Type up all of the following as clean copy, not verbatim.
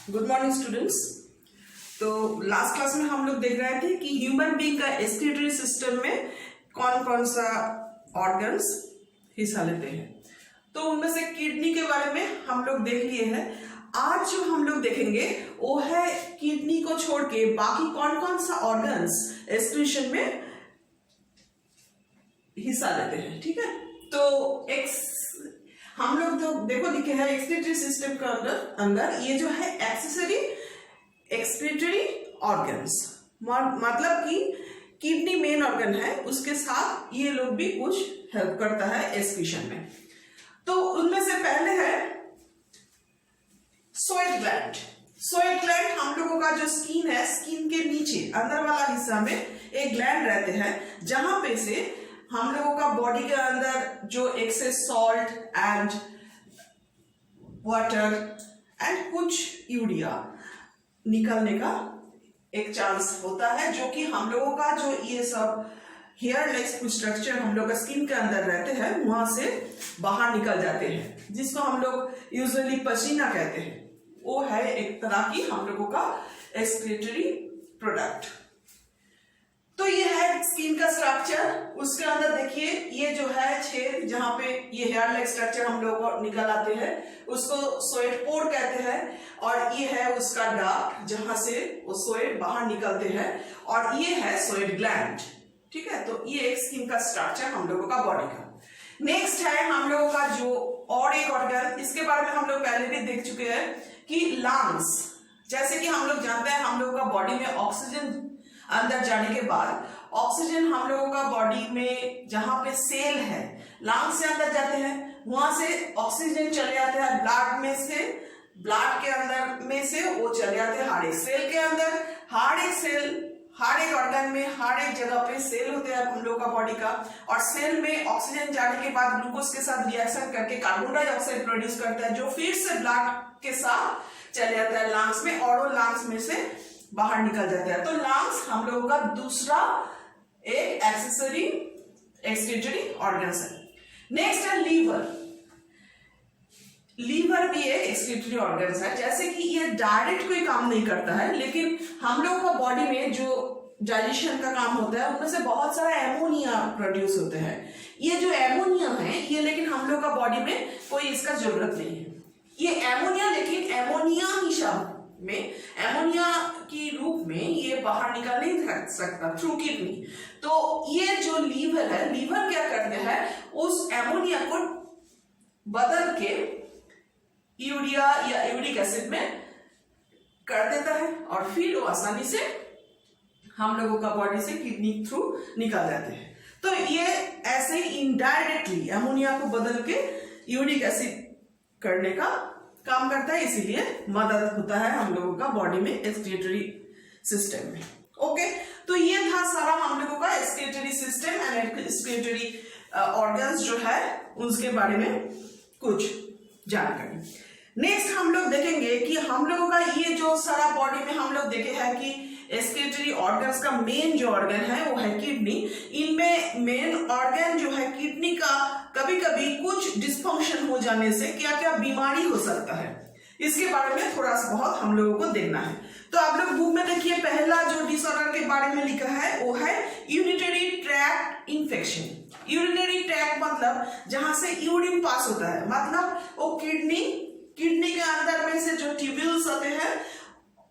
Good morning students. तो last class में हम लोग देख रहे थे कि ह्यूमन बीइंग का एक्सक्रीटरी सिस्टम में कौन कौन सा ऑर्गन्स हिस्सा लेते हैं। तो उनमें से किडनी के बारे में हम लोग देख लिए हैं। आज जो हम लोग देखेंगे वो है किडनी को छोड़ के बाकी कौन कौन सा ऑर्गन्स एक्सक्रीशन में हिस्सा लेते हैं। ठीक है, तो हम लोग तो देखो लिखे हैं एक्सक्रीटरी सिस्टम का अंदर ये जो है एक्सक्रीटरी ऑर्गन्स, मतलब कि किडनी मेन ऑर्गन है, उसके साथ ये लोग भी कुछ हेल्प करता है एक्सक्रीशन में। तो उनमें से पहले है स्वेट ग्लैंड। स्वेट ग्लैंड हम लोगों का जो स्किन है, स्किन के नीचे अंदर वाला हिस्सा में एक ग्लैंड रहते हैं, जहां पे से हम लोगों का बॉडी के अंदर जो excess salt and water and कुछ यूरिया निकलने का एक चांस होता है, जो कि हम लोगों का जो ये सब हेयर लाइक कुछ स्ट्रक्चर हम लोग का स्किन के अंदर रहते हैं वहां से बाहर निकल जाते हैं, जिसको हम लोग यूजुअली पसीना कहते हैं। वो है एक तरह की हम लोगों का एक्सक्रीटरी प्रोडक्ट। तो ये है स्किन का स्ट्रक्चर। उसके अंदर देखिए ये जो है छेद जहां पे ये हेयर लाइक स्ट्रक्चर हम लोग को निकल आते हैं, उसको स्वेट पोर कहते हैं। और ये है उसका डार्क जहां से वो स्वेट बाहर निकलते हैं, और ये है स्वेट ग्लैंड। ठीक है, तो ये एक स्किन का स्ट्रक्चर हम लोगों का बॉडी का। नेक्स्ट है हम लोगों का जो और एक ऑर्गन, इसके बारे में हम लोग पहले भी देख चुके हैं कि लंग्स। जैसे कि हम लोग जानते हैं हम लोगों का बॉडी में ऑक्सीजन अंदर जाने के बाद ऑक्सीजन हम लोगों का बॉडी में जहां पे सेल है लंग्स से अंदर जाते हैं, वहां से ऑक्सीजन चले जाते हैं ब्लड में से, ब्लड के अंदर में से वो चले जाते हैं हार्ट सेल के अंदर। हर एक ऑर्गन में हर एक जगह पे सेल होते हैं हम लोग का बॉडी का, और सेल में ऑक्सीजन जाने के बाद ग्लूकोज के साथ रिएक्शन करके कार्बन डाइऑक्साइड प्रोड्यूस करता है, जो फिर से ब्लड के साथ चले जाता है लंग्स में, और वो लंग्स में से बाहर निकल जाता है। तो लंग्स हम लोगों का दूसरा एक एक्सक्रीटरी ऑर्गन है। नेक्स्ट है लीवर। लीवर भी एक एक्सक्रीटरी ऑर्गन है। जैसे कि ये डायरेक्ट कोई काम नहीं करता है, लेकिन हम लोगों का बॉडी में जो डाइजेशन का काम होता है उनमें से बहुत सारा एमोनिया प्रोड्यूस होते हैं। ये जो एमोनिया है ये लेकिन हम लोग का बॉडी में कोई इसका जरूरत नहीं है। ये एमोनिया लेकिन एमोनिया ही शब्द में एमोनिया की रूप में ये बाहर निकल नहीं सकता थ्रू किडनी। तो ये जो लीवर है, लीवर क्या करते हैं, उस एमोनिया को बदल के यूरिया या यूरिक एसिड में कर देता है, और फिर वो आसानी से हम लोगों का बॉडी से किडनी थ्रू निकल जाते हैं। तो ये ऐसे ही इनडायरेक्टली एमोनिया को बदल के यूरिक एसिड करने का काम करता है, इसीलिए मदद होता है हम लोगों का बॉडी में एक्सक्रीटरी सिस्टम में। ओके, तो ये था सारा हम लोगों का excretory system and excretory organs जो है उसके बारे में कुछ जानकारी। नेक्स्ट हम लोग देखेंगे कि हम लोगों का ये जो सारा बॉडी में हम लोग देखे हैं कि एक्सक्रीटरी ऑर्गन्स का मेन जो ऑर्गन है वो है किडनी। इनमें मेन ऑर्गन जो है किडनी का कभी कभी कुछ डिस्फंक्शन हो जाने से क्या क्या बीमारी हो सकता है, इसके बारे में थोड़ा सा बहुत हम लोगों को देखना है। तो आप लोग बुक में देखिए, पहला जो डिसऑर्डर के बारे में लिखा है वो है urinary tract infection. Urinary tract मतलब जहां से यूरिन पास होता है, मतलब वो किडनी के अंदर में से जो ट्यूब्यूल्स होते हैं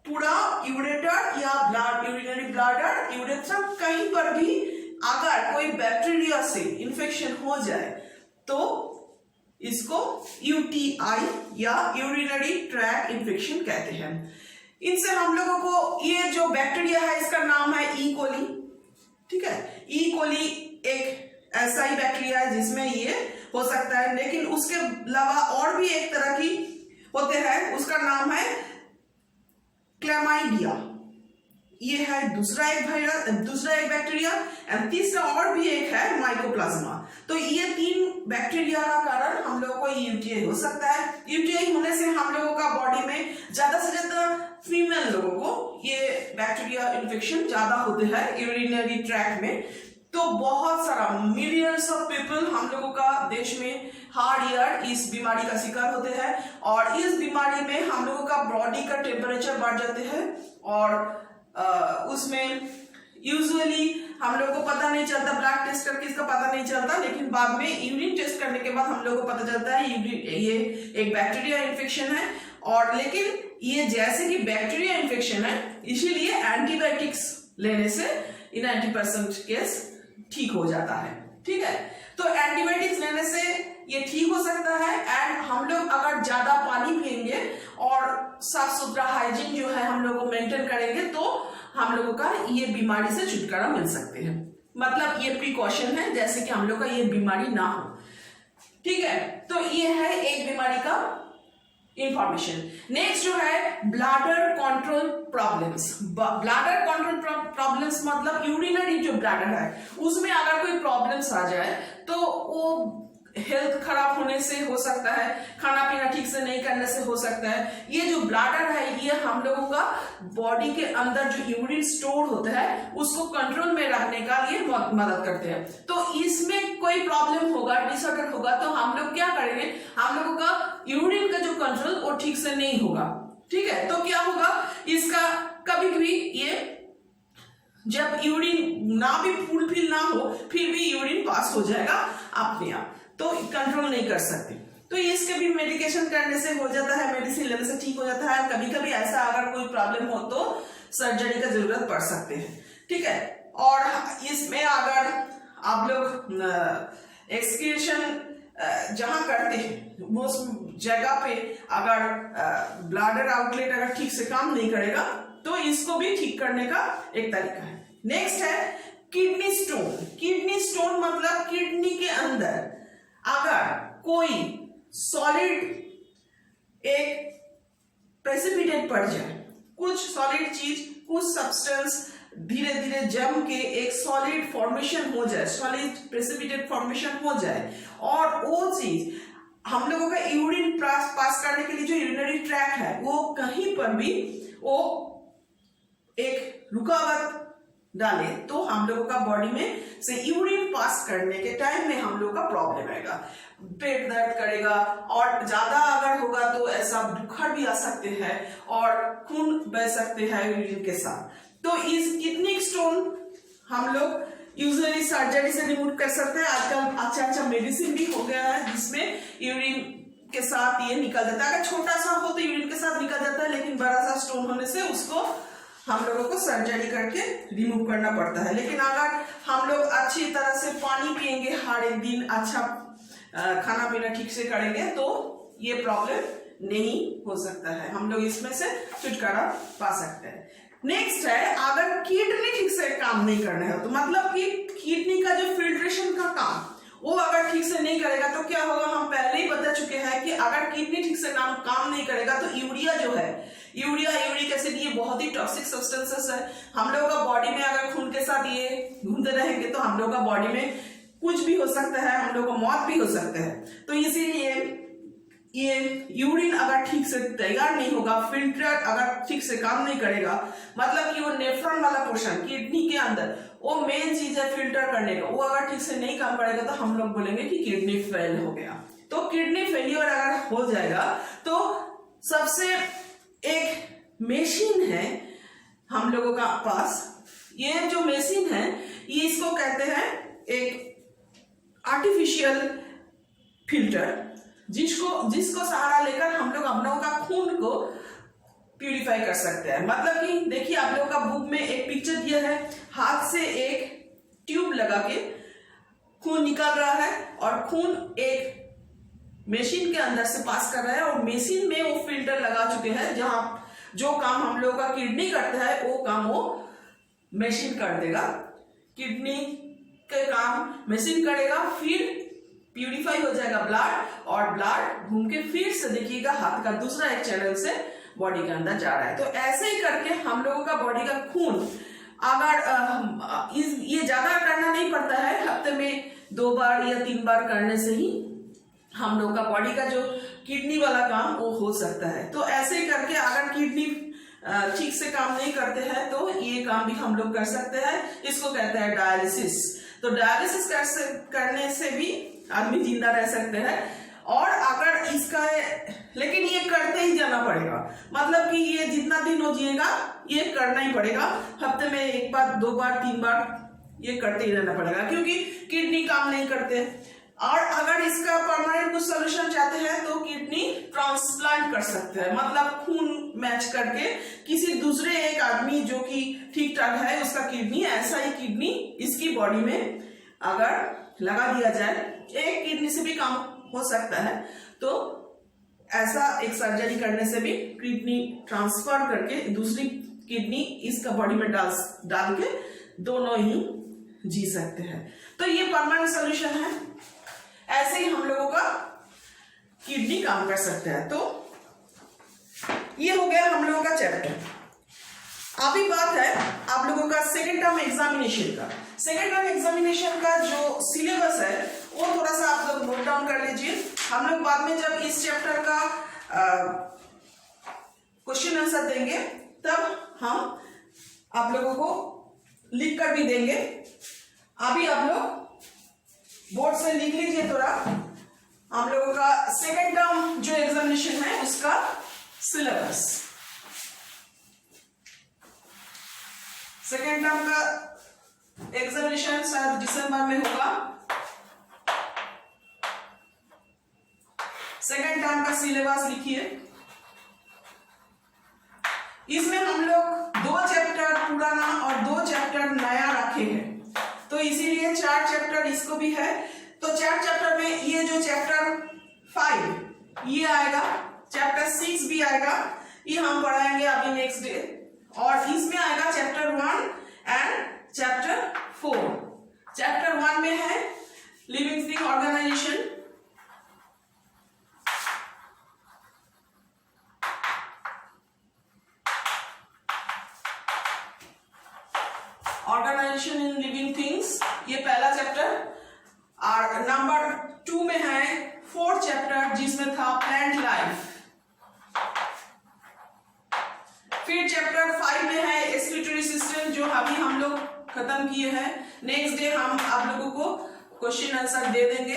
पूरा यूरेटर या ब्लड, यूरिनरी ब्लैडर, यूरेथ्रम, कहीं पर भी अगर कोई बैक्टीरिया से इन्फेक्शन हो जाए तो इसको यूटीआई या यूरिनरी ट्रैक्ट इन्फेक्शन कहते हैं। इनसे हम लोगों को ये जो बैक्टीरिया है इसका नाम है ई कोली। ठीक है, ई कोली एक ऐसा ही बैक्टीरिया है जिसमें ये हो सकता है, लेकिन उसके अलावा और भी एक तरह की होते हैं, उसका नाम है क्लैमाइडिया। ये है दूसरा एक बैक्टीरिया, एंड तीसरा और भी एक है माइकोप्लाज्मा। तो ये तीन बैक्टीरिया का कारण हम लोगों को यूटीआई हो सकता है। यूटीआई होने से हम लोगों का बॉडी में ज्यादा से ज्यादा फीमेल लोगों को ये बैक्टीरिया इन्फेक्शन ज्यादा होते हैं यूरिनरी ट्रैक्ट में। तो बहुत सारा मिलियंस ऑफ पीपल हम लोगों का देश में हर ईयर इस बीमारी का शिकार होते हैं, और इस बीमारी में हम लोगों का बॉडी का टेम्परेचर बढ़ जाते हैं, और उसमें यूजुअली हम लोग को पता नहीं चलता, ब्लड टेस्ट करके इसका पता नहीं चलता, लेकिन बाद में यूरिन टेस्ट करने के बाद हम लोग को पता चलता है ये एक बैक्टीरिया इन्फेक्शन है। और लेकिन ये जैसे कि बैक्टीरिया इन्फेक्शन है, इसीलिए एंटीबायोटिक्स लेने से 90% केस ठीक हो जाता है। ठीक है, तो एंटीबायोटिक्स लेने से ये ठीक हो सकता है। एंड हम लोग अगर ज्यादा पानी पिएंगे और साफ सुथरा हाइजीन जो है हम लोग को मेंटेन करेंगे, तो हम लोगों का ये बीमारी से छुटकारा मिल सकते हैं। मतलब ये प्रिकॉशन है, जैसे कि हम लोग का ये बीमारी ना हो। ठीक है, तो ये है एक बीमारी का इंफॉर्मेशन। नेक्स्ट जो है bladder control problems. Bladder control problems मतलब यूरिनरी जो ब्लैडर है उसमें अगर कोई प्रॉब्लम्स आ जाए तो वो हेल्थ खराब होने से हो सकता है, खाना पीना ठीक से नहीं करने से हो सकता है। ये जो ब्लैडर है ये हम लोगों का बॉडी के अंदर जो यूरिन स्टोर होता है उसको कंट्रोल में रखने का ये मदद करते हैं। तो इसमें कोई प्रॉब्लम होगा, डिसऑर्डर होगा, तो हम लोग क्या करेंगे, हम लोगों का यूरिन का जो कंट्रोल वो ठीक से नहीं होगा। ठीक है, तो क्या होगा इसका, कभी कभी ये जब यूरिन ना भी फुलफिल ना हो फिर भी यूरिन पास हो जाएगा अपने आप, तो कंट्रोल नहीं कर सकते। तो इसके भी मेडिकेशन करने से हो जाता है, मेडिसिन लेने से ठीक हो जाता है। कभी कभी ऐसा अगर कोई प्रॉब्लम हो तो सर्जरी का जरूरत पड़ सकते हैं। ठीक है, और इसमें अगर आप लोग एक्सक्रीशन जहां करते हैं उस जगह पे अगर ब्लैडर आउटलेट अगर ठीक से काम नहीं करेगा तो इसको भी ठीक करने का एक तरीका है। नेक्स्ट है किडनी स्टोन। किडनी स्टोन मतलब किडनी के अंदर अगर कोई सॉलिड एक प्रेसिपिटेट पड़ जाए, कुछ सॉलिड चीज, कुछ सब्सटेंस धीरे धीरे जम के एक सॉलिड फॉर्मेशन हो जाए, सॉलिड प्रेसिपिटेट फॉर्मेशन हो जाए, और वो चीज हम लोगों का यूरिन पास करने के लिए जो यूरिनरी ट्रैक्ट है वो कहीं पर भी वो एक रुकावट डाले तो हम लोगों का बॉडी में से यूरिन पास करने के टाइम में हम लोग का प्रॉब्लम आएगा, पेट दर्द करेगा, और ज्यादा अगर होगा तो ऐसा बुखार भी आ सकते हैं और खून बह सकते हैं यूरिन के साथ। तो इस किडनी स्टोन हम लोग यूजुअली सर्जरी से रिमूव कर सकते हैं। आजकल अच्छा मेडिसिन भी हो गया है जिसमें यूरिन के साथ ये निकल जाता है। अगर छोटा सा हो तो यूरिन के साथ निकल जाता है, लेकिन बड़ा सा स्टोन होने से उसको हम लोगों को सर्जरी करके रिमूव करना पड़ता है। लेकिन अगर हम लोग अच्छी तरह से पानी पिएंगे, हर एक दिन अच्छा खाना पीना ठीक से करेंगे, तो ये प्रॉब्लम नहीं हो सकता है, हम लोग इसमें से छुटकारा पा सकते हैं। नेक्स्ट है अगर किडनी ठीक से काम नहीं करना है, तो मतलब कि किडनी का जो फिल्ट्रेशन का काम वो अगर ठीक से नहीं करेगा तो क्या होगा, हम पहले ही बता चुके हैं कि अगर किडनी ठीक से काम नहीं करेगा तो यूरिया जो है, यूरिक एसिड, ये बहुत ही टॉक्सिक सब्सटेंसेस है। हम लोगों का बॉडी में अगर खून के साथ ये घूमते रहेंगे तो हम लोग का बॉडी में कुछ भी हो सकता है, हम लोग को मौत भी हो सकता है। तो इसीलिए ये यूरिन अगर ठीक से तैयार नहीं होगा, फिल्टर अगर ठीक से काम नहीं करेगा, मतलब कि वो नेफ्रॉन वाला पोर्शन किडनी के अंदर वो मेन चीज है फिल्टर करने का, वो अगर ठीक से नहीं काम करेगा तो हम लोग बोलेंगे कि किडनी फेल हो गया। तो किडनी फेलियर अगर हो जाएगा तो सबसे एक मशीन है हम लोगों का पास, ये जो मशीन है ये इसको कहते हैं एक आर्टिफिशियल फिल्टर, जिसको सहारा लेकर हम लोग हम लोगों का खून को प्यूरिफाई कर सकते हैं। मतलब कि देखिए आप लोगों का बुक में एक पिक्चर दिया है, हाथ से एक ट्यूब लगा के खून निकाल रहा है और खून एक मशीन के अंदर से पास कर रहा है, और मशीन में वो फिल्टर लगा चुके हैं, जहां जो काम हम लोगों का किडनी करता है वो काम वो मशीन कर देगा। किडनी के काम मशीन करेगा, फिर प्यूरिफाई हो जाएगा ब्लड, और ब्लड घूम के फिर से देखिएगा हाथ का दूसरा एक चैनल से बॉडी के अंदर जा रहा है। तो ऐसे ही करके हम लोगों का बॉडी का खून अगर ये ज्यादा करना नहीं पड़ता है, हफ्ते में 2 बार या 3 बार करने से ही हम लोग का बॉडी का जो किडनी वाला काम वो हो सकता है। तो ऐसे ही करके अगर किडनी ठीक से काम नहीं करते हैं तो ये काम भी हम लोग कर सकते हैं, इसको कहते हैं डायलिसिस। तो डायलिसिस करने से भी आदमी जिंदा रह सकते हैं। और अगर इसका, लेकिन ये करते ही जाना पड़ेगा, मतलब कि ये जितना दिन हो जिएगा ये करना ही पड़ेगा, हफ्ते में 1 बार 2 बार 3 बार ये करते ही रहना पड़ेगा, क्योंकि किडनी काम नहीं करते। और अगर इसका परमानेंट कुछ सोल्यूशन चाहते हैं तो किडनी ट्रांसप्लांट कर सकते हैं, मतलब खून मैच करके किसी दूसरे एक आदमी जो कि ठीक ठाक है उसका किडनी, ऐसा ही किडनी इसकी बॉडी में अगर लगा दिया जाए, एक किडनी से भी काम हो सकता है, तो ऐसा एक सर्जरी करने से भी किडनी ट्रांसफर करके दूसरी किडनी इसका बॉडी में डाल के दोनों ही जी सकते हैं। तो ये परमानेंट सोल्यूशन है। ऐसे ही हम लोगों का किडनी काम कर सकते हैं। तो ये हो गया हम लोगों का चैप्टर। अभी बात है आप लोगों का सेकेंड टर्म एग्जामिनेशन का। सेकेंड टर्म एग्जामिनेशन का जो सिलेबस है वो थोड़ा सा आप लोग नोट डाउन कर लीजिए। हम लोग बाद में जब इस चैप्टर का क्वेश्चन आंसर देंगे तब हम आप लोगों को लिख कर भी देंगे। अभी आप लोग बोर्ड से लिख लीजिए थोड़ा, हम लोगों का सेकेंड टर्म जो एग्जामिनेशन है उसका सिलेबस। सेकेंड टर्म का एग्जामिनेशन शायद दिसंबर में होगा। सेकेंड टर्म का सिलेबस लिखिए। इसमें हम लोग 2 चैप्टर पुराना और 2 चैप्टर नया रखे हैं, तो इसीलिए 4 चैप्टर इसको भी है। तो 4 चैप्टर में ये जो चैप्टर 5 ये आएगा, चैप्टर 6 भी आएगा, ये हम पढ़ाएंगे अभी नेक्स्ट डे। और इसमें आएगा चैप्टर 1 एंड चैप्टर 4। चैप्टर 1 में है living thing organisation, organisation in living things, ये पहला चैप्टर। और नंबर 2 में है 4th चैप्टर जिसमें था प्लांट लाइफ। फिर चैप्टर 5 में है एक्सक्रीटरी सिस्टम जो अभी हम लोग खत्म किए हैं। नेक्स्ट डे हम आप लोगों को क्वेश्चन आंसर दे देंगे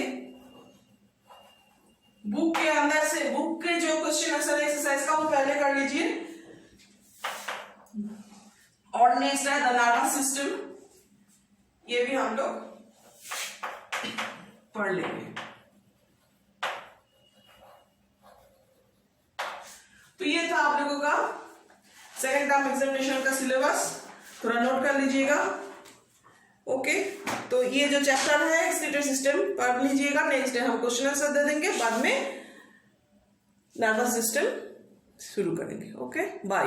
बुक के अंदर से। बुक के जो क्वेश्चन आंसर एक्सरसाइज का वो पहले कर लीजिए। और नेक्स्ट है द नर्वस सिस्टम, ये भी हम लोग पढ़ लेंगे। तो ये था आप लोगों का सेकेंड टर्म एग्जामिनेशन का सिलेबस, थोड़ा नोट कर लीजिएगा। ओके, तो ये जो चैप्टर है एक्सक्रीटरी सिस्टम पढ़ लीजिएगा। नेक्स्ट डे हम क्वेश्चन आंसर दे देंगे, बाद में नर्वस सिस्टम शुरू करेंगे। Okay, bye.